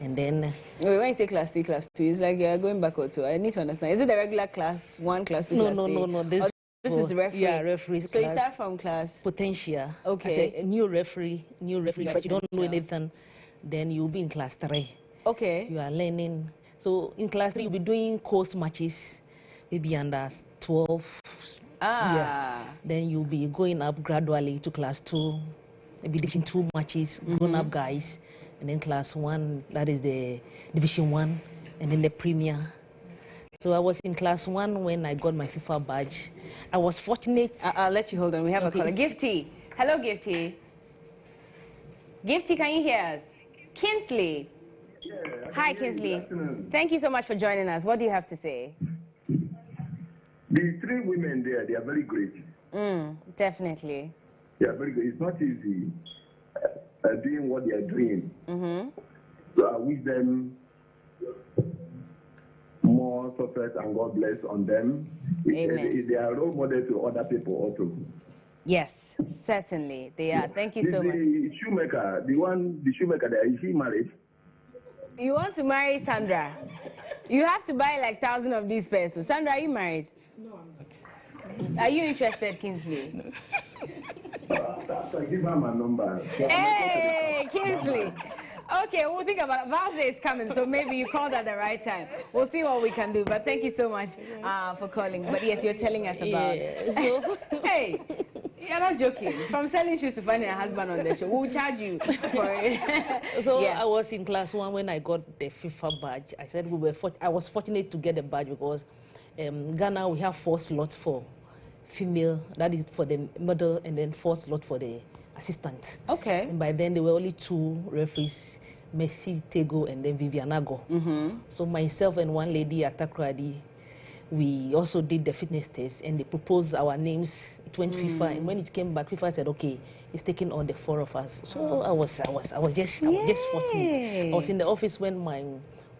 And then... Wait, when you say class 3, class 2, it's like you're going backward, so I need to understand. Is it the regular class 1, class 2, class 3? No. This is referee? Yeah, referee. So you start from class? Potential. Okay. As a new referee. If you don't know anything, then you'll be in class 3. Okay. You are learning. So in class 3, you'll be doing course matches, maybe under 12. Yeah. Then you'll be going up gradually to class 2, maybe division 2 matches, grown-up guys. And then class 1, that is the division 1, and then the premier. So I was in class 1 when I got my FIFA badge. I was fortunate. I'll let you hold on. We have a caller. Gifty. Hello, Gifty. Gifty, can you hear us? Kinsley. Yeah, hi, Kinsley. Thank you so much for joining us. What do you have to say? The 3 women there, they are very great. Definitely. They are very good. It's not easy doing what they are doing. So I wish them more success and God bless on them. Amen. They are role model to other people also. Yes, certainly. They are. Thank you so much. The shoemaker, the shoemaker there, is he married? You want to marry Sandra? You have to buy like 1,000 of these pairs. So Sandra, are you married? No, I'm not. Are you interested, Kinsley? No. Give her my number. Hey, Kinsley. Okay, we'll think about it. Valse is coming, so maybe you called at the right time. We'll see what we can do. But thank you so much for calling. But yes, you're telling us about... Hey, you're not joking. From selling shoes to finding a husband on the show, we'll charge you for it. So I was in class 1 when I got the FIFA badge. I said I was fortunate to get the badge because Ghana, we have 4 slots for female, that is for the model, and then 4 slots for the assistant. Okay. And by then there were only 2 referees, Messi Tego and then Vivian Ago. So myself and one lady at Takrady, we also did the fitness test and they proposed our names. It went FIFA, and when it came back, FIFA said, okay, it's taking on the 4 of us. So I was just fortunate. I was in the office when my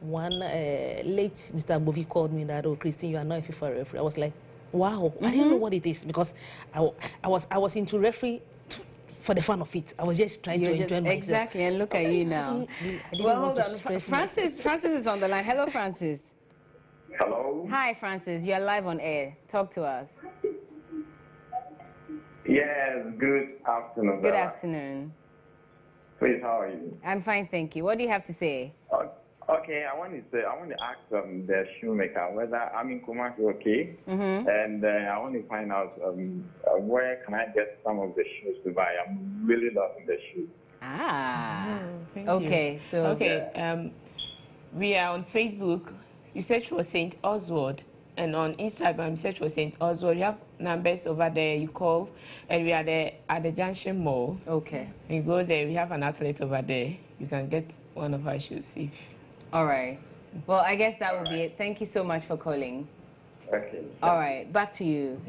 late Mr. Bovi called me that, oh, Christine, you are not a FIFA referee. I was like, wow, I didn't know what it is because I was into referee for the fun of it. I was just trying to enjoy myself. Exactly, and look at you now. Well, hold on. Francis is on the line. Hello, Francis. Hello. Hi, Francis. You're live on air. Talk to us. Yes, good afternoon. Good afternoon. Please, how are you? I'm fine, thank you. What do you have to say? Okay, I want to ask the shoemaker whether I'm in Kumasi, okay? And I want to find out where can I get some of the shoes to buy. I'm really loving the shoes. Okay, so okay, we are on Facebook. You search for St. Oswald, and on Instagram, search for St. Oswald. You have numbers over there. You call, and we are there at the Junction Mall. Okay. You go there. We have an outlet over there. You can get one of our shoes if. All right. Well, I guess that would be it. Thank you so much for calling. Okay. All right. Back to you,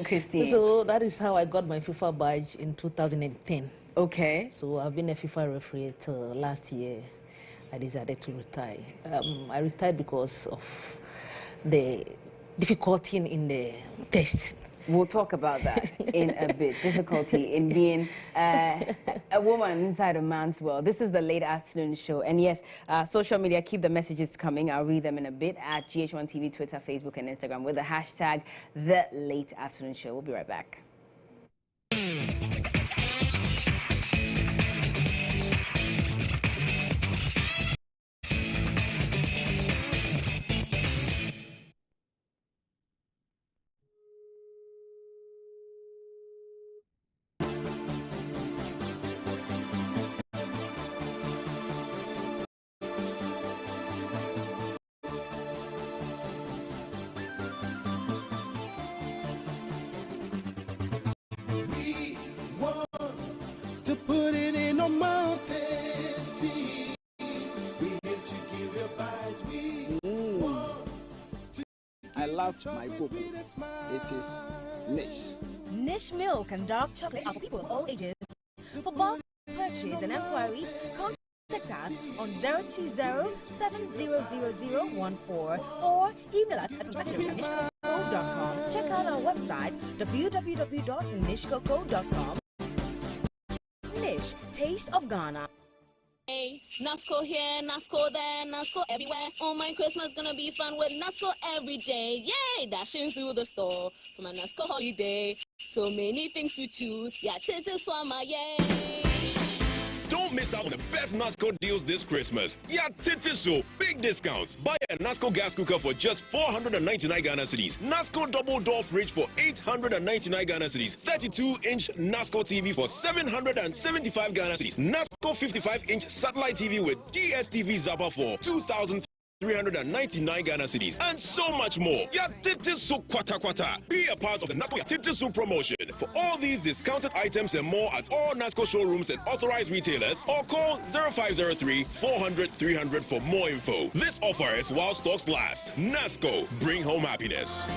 Christine. So that is how I got my FIFA badge in 2010. Okay. So I've been a FIFA referee till last year. I decided to retire. I retired because of the difficulty in the test. We'll talk about that in a bit. Difficulty in being a woman inside a man's world. This is the Late Afternoon Show. And yes, social media, keep the messages coming. I'll read them in a bit at GH1 TV, Twitter, Facebook, and Instagram with the hashtag The Late Afternoon Show. We'll be right back. To put it in a mountain, we here to give you vibes. I love my book. It is Niche. Niche milk and dark chocolate are for people of all ages. For bulk purchase and enquiries, contact us on 020-700014 or email us at nishcoco.com. Check out our website www.nishcoco.com. Taste of Ghana. NASCO here, NASCO there, NASCO everywhere. Oh, my Christmas gonna be fun with NASCO every day. Yay! Dashing through the store for my NASCO holiday. So many things to choose. Yeah, swama, yay! Don't miss out on the best NASCO deals this Christmas. Yeah, so big discounts. Buy a NASCO gas cooker for just 499 Ghana cedis. NASCO double door fridge for 899 Ghana cedis. 32-inch NASCO TV for 775 Ghana cedis. NASCO 55-inch satellite TV with DSTV Zappa for 2,399 Ghana cedis, and so much more. Yatitisu kwata kwata. Be a part of the NASCO Yatitisu promotion. For all these discounted items and more at all NASCO showrooms and authorized retailers, or call 0503 400 300 for more info. This offer is while stocks last. NASCO, bring home happiness.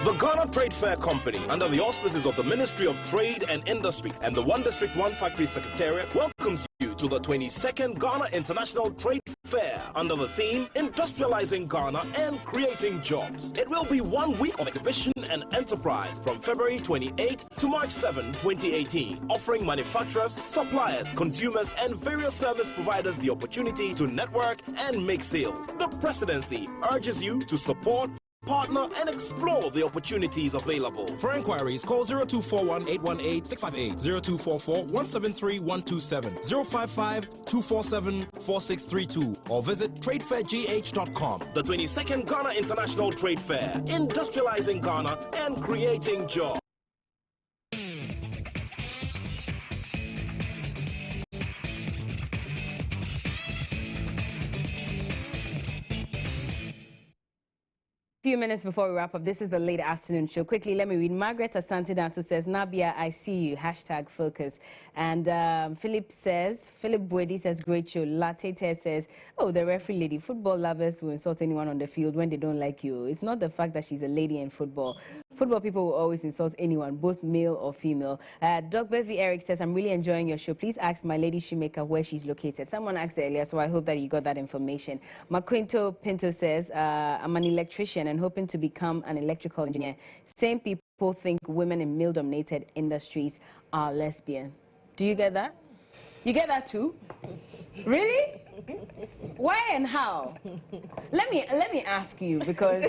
The Ghana Trade Fair Company, under the auspices of the Ministry of Trade and Industry and the One District One Factory Secretariat, welcomes you to the 22nd Ghana International Trade Fair under the theme Industrializing Ghana and Creating Jobs. It will be 1 week of exhibition and enterprise from February 28 to March 7, 2018, offering manufacturers, suppliers, consumers, and various service providers the opportunity to network and make sales. The Presidency urges you to support, partner, and explore the opportunities available. For inquiries, call 0241-818-658, 0244-173-127, 055-247-4632, or visit tradefairgh.com. The 22nd Ghana International Trade Fair, industrializing Ghana and creating jobs. Few minutes before we wrap up, this is the late afternoon show. Quickly, let me read. Margaret Asantidanso says, Nabia, I see you, #focus. And Philip Bwedi says, great show. Latete says, oh, the referee lady. Football lovers will insult anyone on the field when they don't like you. It's not the fact that she's a lady in football. Football people will always insult anyone, both male or female. Doc Bevi Eric says, I'm really enjoying your show. Please ask my lady shoemaker where she's located. Someone asked earlier, so I hope that you got that information. Maquinto Pinto says, I'm an electrician and hoping to become an electrical engineer. Same people think women in male-dominated industries are lesbian. Do you get that? You get that too? Really? Why and how? Let me ask you, because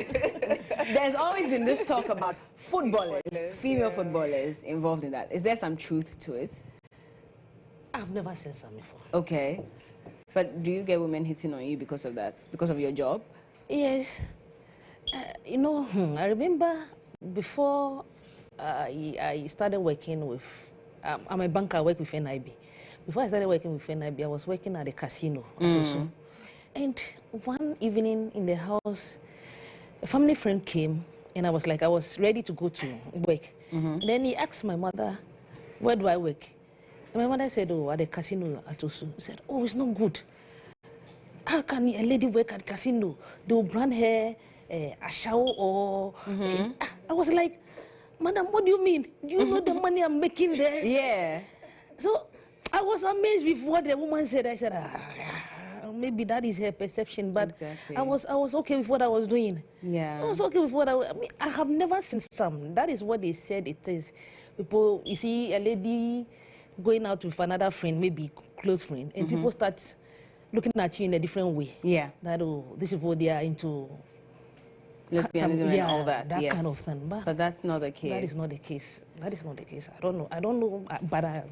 there's always been this talk about footballers, female footballers involved in that. Is there some truth to it? I've never seen some before. Okay. But do you get women hitting on you because of that? Because of your job? Yes. You know, I remember before I started working with, I'm a banker, I work with NIB. Before I started working with NIB, I was working at a casino. And one evening in the house, a family friend came, and I was ready to go to work. And then he asked my mother, where do I work? And my mother said, oh, at the casino at Osu. He said, oh, it's not good. How can a lady work at casino? They will brand her a shower or... I was like, madam, what do you mean? Do you know the money I'm making there? Yeah. So I was amazed with what the woman said. I said, maybe that is her perception, but exactly. I was okay with what I was doing. Yeah. I was okay with what I mean, I have never seen some. That is what they said it is. People, you see a lady going out with another friend, maybe close friend, and people start looking at you in a different way. Yeah. That, oh, these people, they are into lesbianism and all that. That yes. kind of thing. But that's not the case. That is not the case. That is not the case. I don't know, but I'm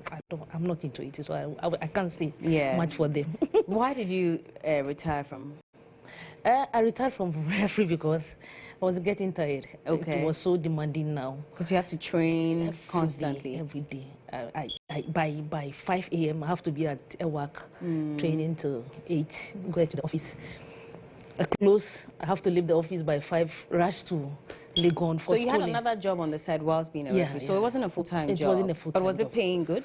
not into it, so I can't say much for them. Why did you retire from? I retired from referee because I was getting tired. Okay. It was so demanding now. Because you have to train constantly. Every day. By 5 a.m. I have to be at work, training till 8, go to the office. I close, I have to leave the office by 5, rush to Legon for So you schooling. had another job on the side whilst being a referee. So it wasn't a full-time job. It wasn't a full-time But was it paying good?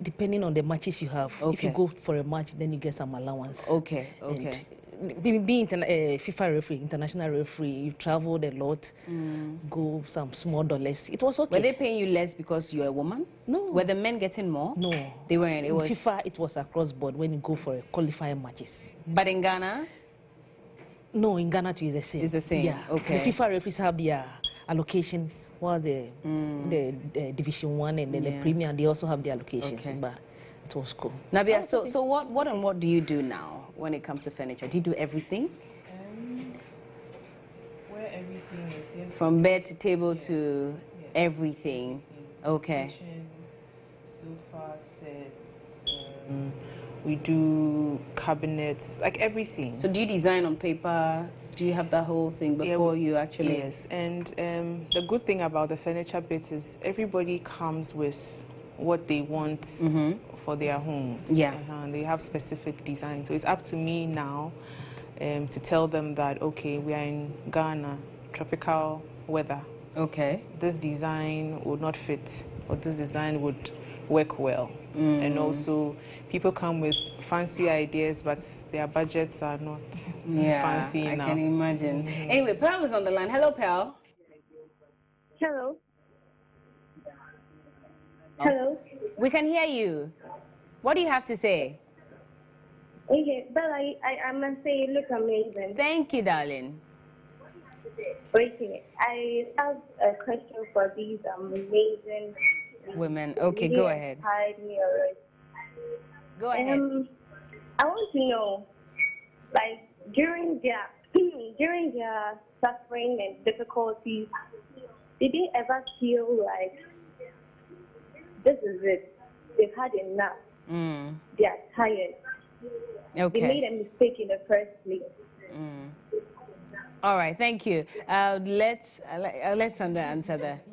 Depending on the matches you have. Okay. If you go for a match, then you get some allowance. Okay, okay. Being a FIFA referee, international referee, you traveled a lot, go some small dollars. It was okay. Were they paying you less because you're a woman? No. Were the men getting more? No. They weren't. It was FIFA, it was across board when you go for a qualifying matches. But in Ghana? No, in Ghana too is the same. It's the same. Yeah. Okay. The FIFA referees have their allocation while the Division 1 and then the Premier, they also have their locations. Okay. But it was cool. Nabia, so what do you do now when it comes to furniture? Do you do everything? Where everything is, yes. From bed to table to everything. Okay. Sofa sets. We do cabinets, like everything. So do you design on paper? Do you have that whole thing before you actually? Yes, and the good thing about the furniture bits is everybody comes with what they want for their homes. Yeah. They have specific designs. So it's up to me now to tell them that, okay, we are in Ghana, tropical weather. Okay. This design would not fit, or this design would work well. And also, people come with fancy ideas, but their budgets are not fancy enough. I can imagine. Anyway, Pearl is on the line. Hello, Pearl. Hello. Hello. We can hear you. What do you have to say? Okay, Bella, I must say you look amazing. Thank you, darling. Okay, I have a question for these amazing women. Okay, go ahead. Go ahead. I want to know, like, during their suffering and difficulties, did they ever feel like this is it? They've had enough. They are tired. Okay. They made a mistake in the first place. All right, thank you. I'll let Sandra answer that.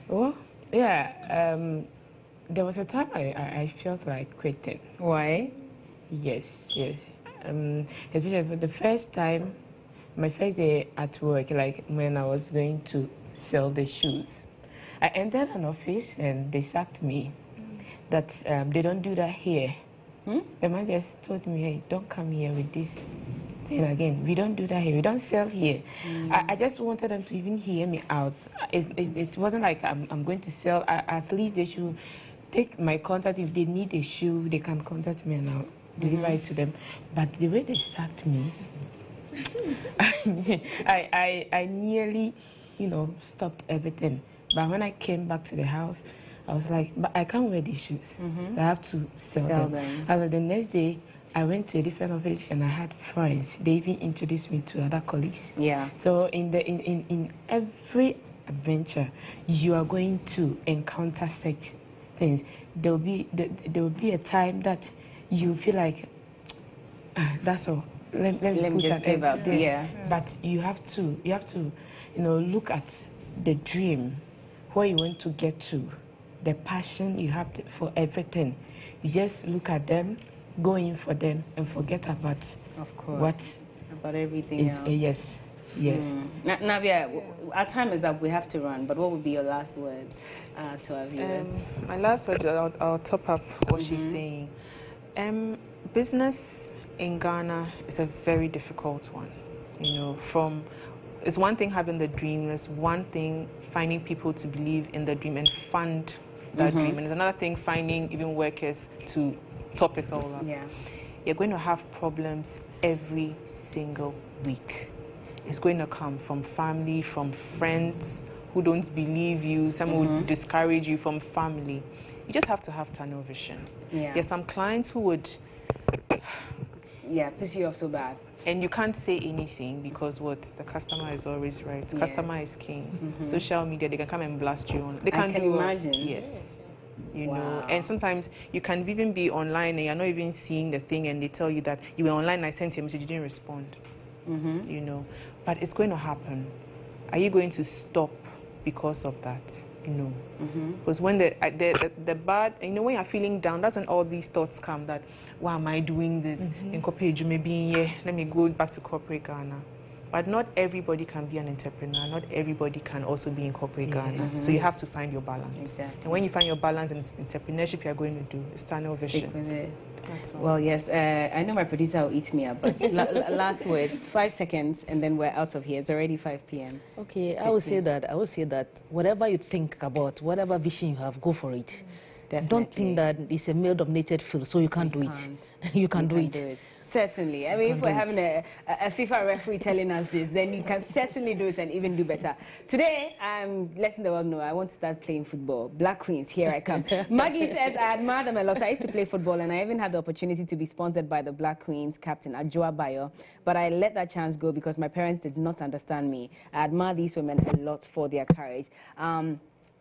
Well, yeah, there was a time I felt like quitting. Why? Yes. Especially for the first time, my first day at work, like when I was going to sell the shoes. I entered an office and they sacked me. That they don't do that here. The man just told me, hey, don't come here with this thing again. We don't do that here. We don't sell here. I just wanted them to even hear me out. It wasn't like I'm going to sell. At least they should take my contact. If they need a shoe, they can contact me and I'll deliver it to them. But the way they sacked me, I nearly, stopped everything. But when I came back to the house, I was like, but I can't wear these shoes. I have to sell them. And the next day, I went to a different office and I had friends. They even introduced me to other colleagues. Yeah. So in every adventure, you are going to encounter such things. There will be a time that you feel like, that's all. Let me just give up. Yeah. But you have to look at the dream, where you want to get to, the passion you have for everything. You just look at them, go in for them, and forget about about everything else. Yes. Nabia, our time is up. We have to run. But what would be your last words to our viewers? My last words, I'll top up what she's saying. Business in Ghana is a very difficult one. It's one thing having the dream, it's one thing finding people to believe in the dream and fund that dream, and it's another thing finding even workers to top it all up. Yeah. You're going to have problems every single week. It's going to come from family, from friends who don't believe you, some would discourage you, from family. You just have to have tunnel vision. Yeah. There's some clients who would piss you off so bad. And you can't say anything because the customer is always right. Yeah. Customer is king. Social media, they can come and blast you on. They can imagine. Yes. You know, and sometimes you can even be online and you're not even seeing the thing and they tell you that you were online, I sent you a message, you didn't respond. You know, but it's going to happen. Are you going to stop because of that? No. Because when the bad, when you're feeling down, that's when all these thoughts come that, why am I doing this? In corporate, maybe let me go back to corporate Ghana. But not everybody can be an entrepreneur. Not everybody can also be in corporate Ghana. So you have to find your balance. Exactly. And when you find your balance in entrepreneurship, you're going to do is tunnel vision. Stick with it. Well, yes, I know my producer will eat me up, but last words, 5 seconds, and then we're out of here. It's already 5 p.m. Okay, I would say that whatever you think about, whatever vision you have, go for it. Definitely. Don't think that it's a male-dominated field, so you can't do it. You can do it. Certainly. I mean, if we're having a FIFA referee telling us this, then you can certainly do it and even do better. Today, I'm letting the world know I want to start playing football. Black Queens, here I come. Maggie says, I admire them a lot. I used to play football, and I even had the opportunity to be sponsored by the Black Queens captain, Ajoa Bayo. But I let that chance go because my parents did not understand me. I admire these women a lot for their courage.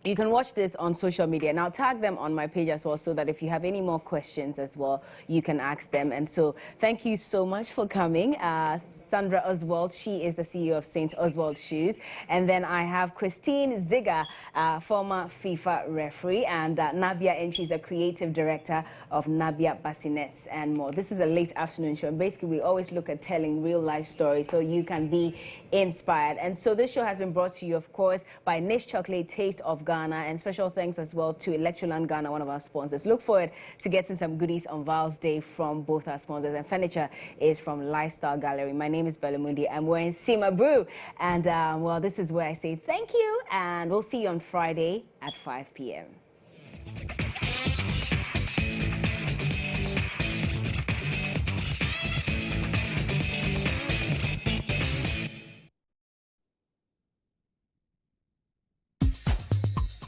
You can watch this on social media, and I'll tag them on my page as well, so that if you have any more questions as well, you can ask them. And so thank you so much for coming. Sandra Oswald, she is the CEO of St. Oswald Shoes. And then I have Christine Ziga, former FIFA referee, and Nabia Entry is the creative director of Nabia Bassinets and more. This is a late afternoon show, and basically we always look at telling real life stories so you can be inspired. And so this show has been brought to you, of course, by Niche Chocolate, Taste of Ghana, and special thanks as well to Electroland Ghana, one of our sponsors. Look forward to getting some goodies on Val's Day from both our sponsors, and furniture is from Lifestyle Gallery. My name is Mundi. I'm wearing Sima Brew, and well, this is where I say thank you, and we'll see you on Friday at 5 p.m.